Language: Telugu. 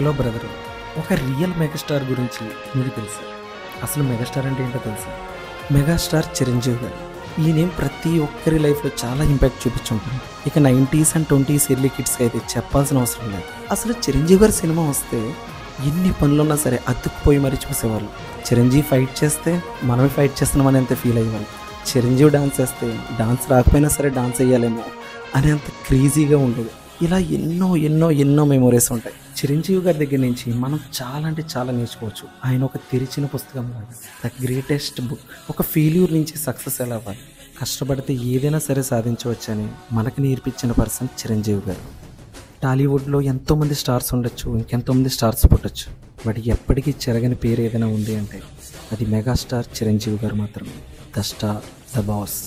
హలో బ్రదర్, ఒక రియల్ మెగాస్టార్ గురించి మీకు తెలుసు? అసలు మెగాస్టార్ అంటే ఏంటో తెలుసా? మెగాస్టార్ చిరంజీవి గారు. ఈ నేమ్ ప్రతి ఒక్కరి లైఫ్లో చాలా ఇంపాక్ట్ చూపించుంటుంది. ఇక 90s అండ్ 20s ఎర్లీ కిడ్స్కి అయితే చెప్పాల్సిన అవసరం లేదు. అసలు చిరంజీవి గారి సినిమా వస్తే ఎన్ని పనులున్నా సరే అతుక్కుపోయి మరీ చూసేవాళ్ళు. చిరంజీవి ఫైట్ చేస్తే మనమే ఫైట్ చేస్తున్నామని అంత ఫీల్ అయ్యేవాళ్ళు. చిరంజీవి డాన్స్ చేస్తే డాన్స్ రాకపోయినా సరే డాన్స్ వేయాలేమో అనేంత క్రేజీగా ఉండేది. ఇలా ఎన్నో ఎన్నో ఎన్నో మెమొరీస్ ఉంటాయి. చిరంజీవి గారి దగ్గర నుంచి మనం చాలా అంటే చాలా నేర్చుకోవచ్చు. ఆయన ఒక తెరిచిన పుస్తకం లాగా, ద గ్రేటెస్ట్ బుక్. ఒక ఫెయిల్యూర్ నుంచి సక్సెస్ ఎలా అవ్వాలి, కష్టపడితే ఏదైనా సరే సాధించవచ్చని మనకు నేర్పించిన పర్సన్ చిరంజీవి గారు. టాలీవుడ్లో ఎంతోమంది స్టార్స్ ఉండొచ్చు, ఇంకెంతోమంది స్టార్స్ పుట్టచ్చు, బట్ ఎప్పటికీ చెరగని పేరు ఏదైనా ఉంది అంటే అది మెగాస్టార్ చిరంజీవి గారు మాత్రమే. The star, the boss.